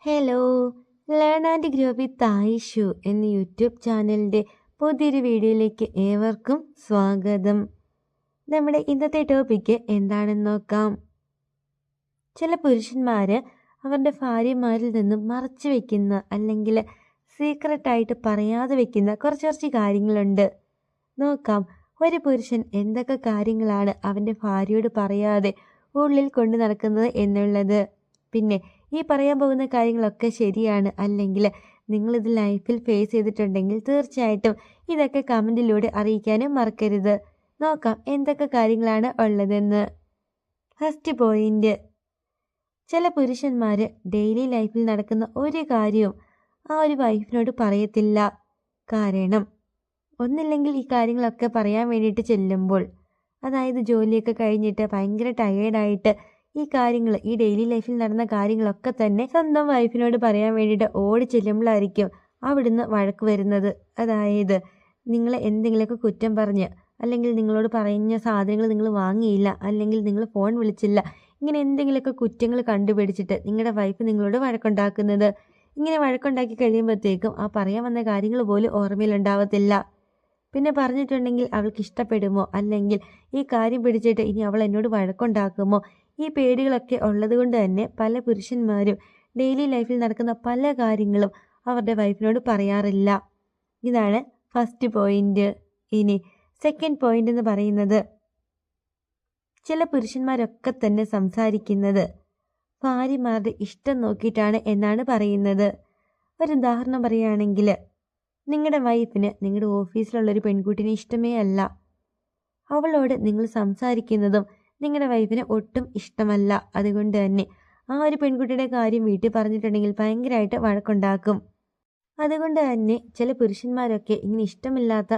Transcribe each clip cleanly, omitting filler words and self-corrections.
Hello, learn and grow with Ayishu എന്ന YouTube ചാനലിൻ്റെ പുതിയൊരു വീഡിയോയിലേക്ക് ഏവർക്കും സ്വാഗതം. നമ്മുടെ ഇന്നത്തെ ടോപ്പിക്ക് എന്താണെന്ന് നോക്കാം. ചില പുരുഷന്മാർ അവരുടെ ഭാര്യമാരിൽ നിന്നും മറച്ചു വയ്ക്കുന്ന അല്ലെങ്കിൽ സീക്രട്ടായിട്ട് പറയാതെ വയ്ക്കുന്ന കുറച്ച് കാര്യങ്ങളുണ്ട്. നോക്കാം ഒരു പുരുഷൻ എന്തൊക്കെ കാര്യങ്ങളാണ് അവൻ്റെ ഭാര്യയോട് പറയാതെ ഉള്ളിൽ കൊണ്ടു നടക്കുന്നത് എന്നുള്ളത്. പിന്നെ ഈ പറയാൻ പോകുന്ന കാര്യങ്ങളൊക്കെ ശരിയാണ് അല്ലെങ്കിൽ നിങ്ങളിത് ലൈഫിൽ ഫേസ് ചെയ്തിട്ടുണ്ടെങ്കിൽ തീർച്ചയായിട്ടും ഇതൊക്കെ കമൻറ്റിലൂടെ അറിയിക്കാനും മറക്കരുത്. നോക്കാം എന്തൊക്കെ കാര്യങ്ങളാണ് ഉള്ളതെന്ന്. ഫസ്റ്റ് പോയിന്റ്, ചില പുരുഷന്മാർ ഡെയിലി ലൈഫിൽ നടക്കുന്ന ഒരു കാര്യവും ആ ഒരു വൈഫിനോട് പറയത്തില്ല. കാരണം ഒന്നില്ലെങ്കിൽ ഈ കാര്യങ്ങളൊക്കെ പറയാൻ വേണ്ടിയിട്ട് ചെല്ലുമ്പോൾ, അതായത് ജോലിയൊക്കെ കഴിഞ്ഞിട്ട് ഭയങ്കര ടയേർഡായിട്ട് ഈ ഡെയിലി ലൈഫിൽ നടന്ന കാര്യങ്ങളൊക്കെ തന്നെ സ്വന്തം വൈഫിനോട് പറയാൻ വേണ്ടിയിട്ട് ഓടി ചെല്ലുമ്പോഴായിരിക്കും അവിടുന്ന് വഴക്ക് വരുന്നത്. അതായത് നിങ്ങൾ എന്തെങ്കിലുമൊക്കെ കുറ്റം പറഞ്ഞ്, അല്ലെങ്കിൽ നിങ്ങളോട് പറഞ്ഞ സാധനങ്ങൾ നിങ്ങൾ വാങ്ങിയില്ല, അല്ലെങ്കിൽ നിങ്ങൾ ഫോൺ വിളിച്ചില്ല, ഇങ്ങനെ എന്തെങ്കിലുമൊക്കെ കുറ്റങ്ങൾ കണ്ടുപിടിച്ചിട്ട് നിങ്ങളുടെ വൈഫ് നിങ്ങളോട് വഴക്കുണ്ടാക്കുന്നത്. ഇങ്ങനെ വഴക്കുണ്ടാക്കി കഴിയുമ്പോഴത്തേക്കും ആ പറയാൻ വന്ന കാര്യങ്ങൾ പോലും ഓർമ്മയിലുണ്ടാവത്തില്ല. പിന്നെ പറഞ്ഞിട്ടുണ്ടെങ്കിൽ അവൾക്ക് ഇഷ്ടപ്പെടുമോ, അല്ലെങ്കിൽ ഈ കാര്യം പിടിച്ചിട്ട് ഇനി അവൾ എന്നോട് വഴക്കുണ്ടാക്കുമോ, ഈ പേടികളൊക്കെ ഉള്ളത് കൊണ്ട് തന്നെ പല പുരുഷന്മാരും ഡെയിലി ലൈഫിൽ നടക്കുന്ന പല കാര്യങ്ങളും അവരുടെ വൈഫിനോട് പറയാറില്ല. ഇതാണ് ഫസ്റ്റ് പോയിന്റ്. ഇനി സെക്കൻഡ് പോയിന്റ് എന്ന് പറയുന്നത്, ചില പുരുഷന്മാരൊക്കെ തന്നെ സംസാരിക്കുന്നത് ഭാര്യമാരുടെ ഇഷ്ടം നോക്കിയിട്ടാണ് എന്നാണ് പറയുന്നത്. ഒരു ഉദാഹരണം പറയുകയാണെങ്കിൽ, നിങ്ങളുടെ വൈഫിന് നിങ്ങളുടെ ഓഫീസിലുള്ളൊരു പെൺകുട്ടിനെ ഇഷ്ടമേ അല്ല. അവളോട് നിങ്ങൾ സംസാരിക്കുന്നതും നിങ്ങളുടെ വൈഫിന് ഒട്ടും ഇഷ്ടമല്ല. അതുകൊണ്ട് തന്നെ ആ ഒരു പെൺകുട്ടിയുടെ കാര്യം വീട്ടിൽ പറഞ്ഞിട്ടുണ്ടെങ്കിൽ ഭയങ്കരമായിട്ട് വഴക്കുണ്ടാക്കും. അതുകൊണ്ട് തന്നെ ചില പുരുഷന്മാരൊക്കെ ഇങ്ങനെ ഇഷ്ടമില്ലാത്ത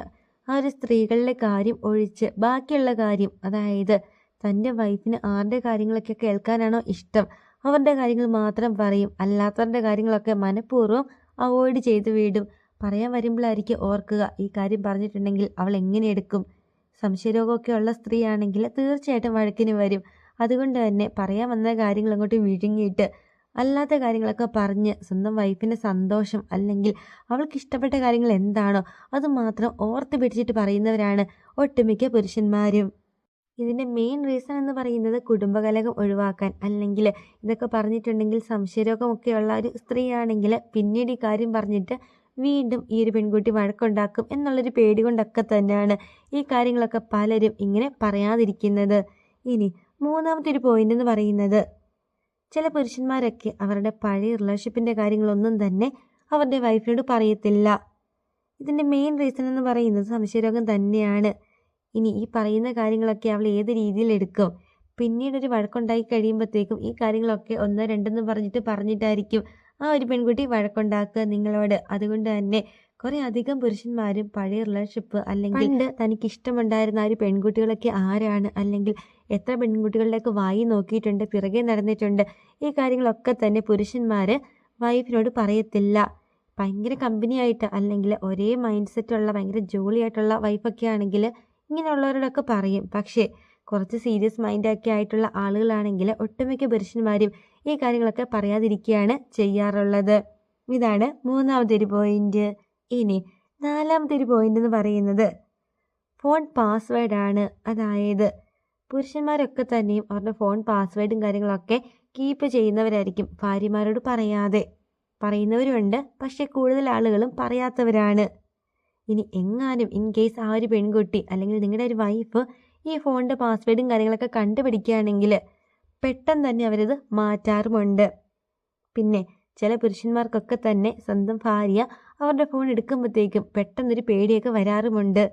ആ ഒരു സ്ത്രീകളുടെ കാര്യം ഒഴിച്ച് ബാക്കിയുള്ള കാര്യം, അതായത് തൻ്റെ വൈഫിന് ആരുടെ കാര്യങ്ങളൊക്കെ കേൾക്കാനാണോ ഇഷ്ടം അവരുടെ കാര്യങ്ങൾ മാത്രം പറയും. അല്ലാത്തവരുടെ കാര്യങ്ങളൊക്കെ മനഃപൂർവ്വം അവോയ്ഡ് ചെയ്ത് വിടും. പറയാൻ വരുമ്പോഴായിരിക്കും ഓർക്കുക ഈ കാര്യം പറഞ്ഞിട്ടുണ്ടെങ്കിൽ അവൾ എങ്ങനെ എടുക്കും. സംശയരോഗമൊക്കെ ഉള്ള സ്ത്രീയാണെങ്കിൽ തീർച്ചയായിട്ടും വഴക്കിന് വരും. അതുകൊണ്ട് തന്നെ പറയാൻ വന്ന കാര്യങ്ങൾ അങ്ങോട്ട് വിഴുങ്ങിയിട്ട് അല്ലാത്ത കാര്യങ്ങളൊക്കെ പറഞ്ഞ് സ്വന്തം വൈഫിൻ്റെ സന്തോഷം അല്ലെങ്കിൽ അവൾക്ക് ഇഷ്ടപ്പെട്ട കാര്യങ്ങൾ എന്താണോ അത് മാത്രം ഓർത്ത് പിടിച്ചിട്ട് പറയുന്നവരാണ് ഒട്ടുമിക്ക പുരുഷന്മാരും. ഇതിൻ്റെ മെയിൻ റീസൺ എന്ന് പറയുന്നത് കുടുംബകലഹം ഒഴിവാക്കാൻ, അല്ലെങ്കിൽ ഇതൊക്കെ പറഞ്ഞിട്ടുണ്ടെങ്കിൽ സംശയരോഗമൊക്കെയുള്ള ഒരു സ്ത്രീയാണെങ്കിൽ പിന്നീട് ഈ കാര്യം പറഞ്ഞിട്ട് വീണ്ടും ഈ ഒരു പെൺകുട്ടി വഴക്കുണ്ടാക്കും എന്നുള്ളൊരു പേടി കൊണ്ടൊക്കെ തന്നെയാണ് ഈ കാര്യങ്ങളൊക്കെ പലരും ഇങ്ങനെ പറയാതിരിക്കുന്നത്. ഇനി മൂന്നാമത്തെ ഒരു പോയിന്റ് എന്ന് പറയുന്നത്, ചില പുരുഷന്മാരൊക്കെ അവരുടെ പഴയ റിലേഷൻഷിപ്പിൻ്റെ കാര്യങ്ങളൊന്നും തന്നെ അവരുടെ വൈഫിനോട് പറയത്തില്ല. ഇതിൻ്റെ മെയിൻ റീസൺ എന്ന് പറയുന്നത് സംശയരോഗം തന്നെയാണ്. ഇനി ഈ പറയുന്ന കാര്യങ്ങളൊക്കെ അവൾ ഏത് രീതിയിൽ എടുക്കും? പിന്നീടൊരു വഴക്കുണ്ടായി കഴിയുമ്പോഴത്തേക്കും ഈ കാര്യങ്ങളൊക്കെ ഒന്നോ രണ്ടെന്ന് പറഞ്ഞിട്ടായിരിക്കും ആ ഒരു പെൺകുട്ടി വഴക്കുണ്ടാക്കുക നിങ്ങളോട്. അതുകൊണ്ട് തന്നെ കുറേ അധികം പുരുഷന്മാരും പഴയ റിലേഷൻഷിപ്പ് അല്ലെങ്കിൽ തനിക്ക് ഇഷ്ടമുണ്ടായിരുന്ന ആ ഒരു പെൺകുട്ടികളൊക്കെ ആരാണ്, അല്ലെങ്കിൽ എത്ര പെൺകുട്ടികളിലേക്ക് വായി നോക്കിയിട്ടുണ്ട്, പിറകെ നടന്നിട്ടുണ്ട്, ഈ കാര്യങ്ങളൊക്കെ തന്നെ പുരുഷന്മാർ വൈഫിനോട് പറയത്തില്ല. ഭയങ്കര കമ്പനിയായിട്ട് അല്ലെങ്കിൽ ഒരേ മൈൻഡ് സെറ്റുള്ള ഭയങ്കര ജോളിയായിട്ടുള്ള വൈഫൊക്കെ ആണെങ്കിൽ ഇങ്ങനെയുള്ളവരോടൊക്കെ പറയും. പക്ഷേ കുറച്ച് സീരിയസ് മൈൻഡൊക്കെ ആയിട്ടുള്ള ആളുകളാണെങ്കിൽ ഒട്ടുമിക്ക പുരുഷന്മാരും ഈ കാര്യങ്ങളൊക്കെ പറയാതിരിക്കുകയാണ് ചെയ്യാറുള്ളത്. ഇതാണ് മൂന്നാമത്തെ ഒരു പോയിന്റ്. ഇനി നാലാമത്തെ ഒരു പോയിന്റ് എന്ന് പറയുന്നത് ഫോൺ പാസ്വേഡാണ്. അതായത് പുരുഷന്മാരൊക്കെ തന്നെയും അവരുടെ ഫോൺ പാസ്വേഡും കാര്യങ്ങളൊക്കെ കീപ്പ് ചെയ്യുന്നവരായിരിക്കും, ഭാര്യമാരോട് പറയാതെ. പറയുന്നവരുമുണ്ട്, പക്ഷെ കൂടുതൽ ആളുകളും പറയാത്തവരാണ്. ഇനി എങ്ങാനും ഇൻ കേസ് ആ ഒരു പെൺകുട്ടി അല്ലെങ്കിൽ നിങ്ങളുടെ ഒരു വൈഫ് ഈ ഫോണിൻ്റെ പാസ്വേഡും കാര്യങ്ങളൊക്കെ കണ്ടുപിടിക്കുകയാണെങ്കിൽ പെട്ടെന്ന് തന്നെ അവരത് മാറ്റാറുമുണ്ട്. പിന്നെ ചില പുരുഷന്മാർക്കൊക്കെ തന്നെ സ്വന്തം ഭാര്യ അവരുടെ ഫോൺ എടുക്കുമ്പോഴത്തേക്കും പെട്ടെന്നൊരു പേടിയൊക്കെ വരാറുമുണ്ട്.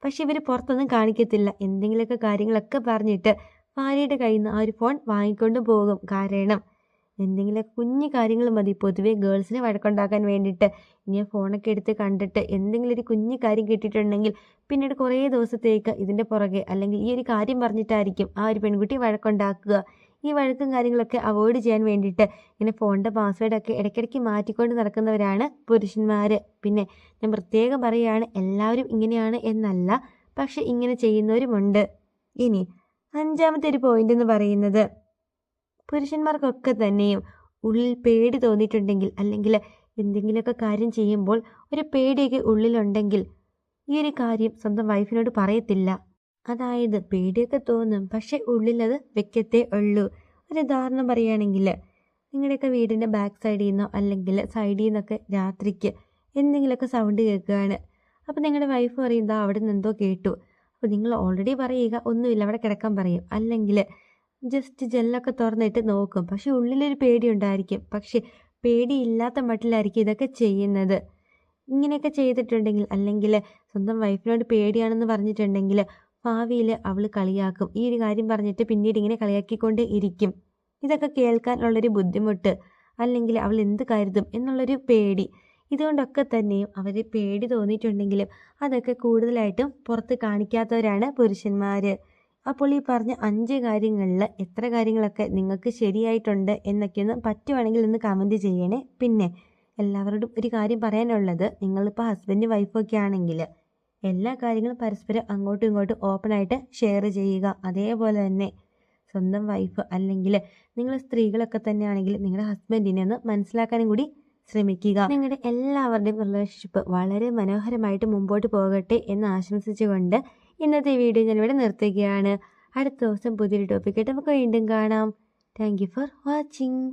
പക്ഷെ ഇവർ പുറത്തൊന്നും കാണിക്കത്തില്ല. എന്തെങ്കിലുമൊക്കെ കാര്യങ്ങളൊക്കെ പറഞ്ഞിട്ട് ഭാര്യയുടെ കയ്യിൽ നിന്ന് ആ ഒരു ഫോൺ വാങ്ങിക്കൊണ്ട് പോകും. കാരണം എന്തെങ്കിലുമൊക്കെ കുഞ്ഞു കാര്യങ്ങൾ മതി പൊതുവേ ഗേൾസിനെ വഴക്കുണ്ടാക്കാൻ വേണ്ടിയിട്ട്. ഇനി ഫോണൊക്കെ എടുത്ത് കണ്ടിട്ട് എന്തെങ്കിലും ഒരു കുഞ്ഞു കാര്യം കിട്ടിയിട്ടുണ്ടെങ്കിൽ പിന്നീട് കുറേ ദിവസത്തേക്ക് ഇതിൻ്റെ പുറകെ അല്ലെങ്കിൽ ഈ ഒരു കാര്യം പറഞ്ഞിട്ടായിരിക്കും ആ ഒരു പെൺകുട്ടി വഴക്കുണ്ടാക്കുക. ഈ വഴക്കും കാര്യങ്ങളൊക്കെ അവോയ്ഡ് ചെയ്യാൻ വേണ്ടിയിട്ട് ഇങ്ങനെ ഫോണിൻ്റെ പാസ്വേഡൊക്കെ ഇടയ്ക്കിടയ്ക്ക് മാറ്റിക്കൊണ്ട് നടക്കുന്നവരാണ് പുരുഷന്മാർ. പിന്നെ ഞാൻ പ്രത്യേകം പറയുകയാണ്, എല്ലാവരും ഇങ്ങനെയാണ് എന്നല്ല, പക്ഷെ ഇങ്ങനെ ചെയ്യുന്നവരുമുണ്ട്. ഇനി അഞ്ചാമത്തെ ഒരു പോയിന്റ് എന്ന് പറയുന്നത്, പുരുഷന്മാർക്കൊക്കെ തന്നെയും ഉള്ളിൽ പേടി തോന്നിയിട്ടുണ്ടെങ്കിൽ, അല്ലെങ്കിൽ എന്തെങ്കിലുമൊക്കെ കാര്യം ചെയ്യുമ്പോൾ ഒരു പേടിയൊക്കെ ഉള്ളിലുണ്ടെങ്കിൽ ഈ ഒരു കാര്യം സ്വന്തം വൈഫിനോട് പറയത്തില്ല. അതായത് പേടിയൊക്കെ തോന്നും, പക്ഷെ ഉള്ളിലത് വെക്കത്തേ ഉള്ളൂ. ഒരു ഉദാഹരണം പറയുകയാണെങ്കിൽ, നിങ്ങളുടെയൊക്കെ വീടിൻ്റെ ബാക്ക് സൈഡിൽ നിന്നോ അല്ലെങ്കിൽ സൈഡിൽ നിന്നൊക്കെ രാത്രിക്ക് എന്തെങ്കിലുമൊക്കെ സൗണ്ട് കേൾക്കുകയാണ്. അപ്പോൾ നിങ്ങളുടെ വൈഫ് പറയും, ഇതാ അവിടെ നിന്ന് എന്തോ കേട്ടു. അപ്പോൾ നിങ്ങൾ ഓൾറെഡി പറയുക ഒന്നുമില്ല അവിടെ കിടക്കാൻ പറയും, അല്ലെങ്കിൽ ജസ്റ്റ് ജെല്ലൊക്കെ തുറന്നിട്ട് നോക്കും. പക്ഷെ ഉള്ളിലൊരു പേടി ഉണ്ടായിരിക്കും. പക്ഷെ പേടിയില്ലാത്ത മട്ടിലായിരിക്കും ഇതൊക്കെ ചെയ്യുന്നത്. ഇങ്ങനെയൊക്കെ ചെയ്തിട്ടുണ്ടെങ്കിൽ, അല്ലെങ്കിൽ സ്വന്തം വൈഫിനോട് പേടിയാണെന്ന് പറഞ്ഞിട്ടുണ്ടെങ്കിൽ ഭാവിയിൽ അവൾ കളിയാക്കും. ഈ ഒരു കാര്യം പറഞ്ഞിട്ട് പിന്നീട് ഇങ്ങനെ കളിയാക്കിക്കൊണ്ട് ഇരിക്കും. ഇതൊക്കെ കേൾക്കാനുള്ളൊരു ബുദ്ധിമുട്ട്, അല്ലെങ്കിൽ അവൾ എന്ത് കരുതും എന്നുള്ളൊരു പേടി, ഇതുകൊണ്ടൊക്കെ തന്നെയും അവർ പേടി തോന്നിയിട്ടുണ്ടെങ്കിലും അതൊക്കെ കൂടുതലായിട്ടും പുറത്ത് കാണിക്കാത്തവരാണ് പുരുഷന്മാർ. അപ്പോൾ ഈ പറഞ്ഞ 5 കാര്യങ്ങളിൽ എത്ര കാര്യങ്ങളൊക്കെ നിങ്ങൾക്ക് ശരിയായിട്ടുണ്ട് എന്നൊക്കെ ഒന്ന് പറ്റുവാണെങ്കിൽ ഒന്ന് കമൻറ്റ് ചെയ്യണേ. പിന്നെ എല്ലാവരോടും ഒരു കാര്യം പറയാനുള്ളത്, നിങ്ങളിപ്പോൾ ഹസ്ബൻഡ് വൈഫൊക്കെ ആണെങ്കിൽ എല്ലാ കാര്യങ്ങളും പരസ്പരം അങ്ങോട്ടും ഇങ്ങോട്ടും ഓപ്പണായിട്ട് ഷെയർ ചെയ്യുക. അതേപോലെ തന്നെ സ്വന്തം വൈഫ് അല്ലെങ്കിൽ നിങ്ങൾ സ്ത്രീകളൊക്കെ തന്നെയാണെങ്കിൽ നിങ്ങളുടെ ഹസ്ബൻഡിനെ ഒന്ന് മനസ്സിലാക്കാനും കൂടി ശ്രമിക്കുക. നിങ്ങളുടെ എല്ലാവരുടെയും റിലേഷൻഷിപ്പ് വളരെ മനോഹരമായിട്ട് മുമ്പോട്ട് പോകട്ടെ എന്ന് ആശംസിച്ചുകൊണ്ട് ഇന്നത്തെ വീഡിയോ ഞാനിവിടെ നിർത്തുകയാണ്. അടുത്ത ദിവസം പുതിയൊരു ടോപ്പിക്കായിട്ട് നമുക്ക് വീണ്ടും കാണാം. Thank you for watching.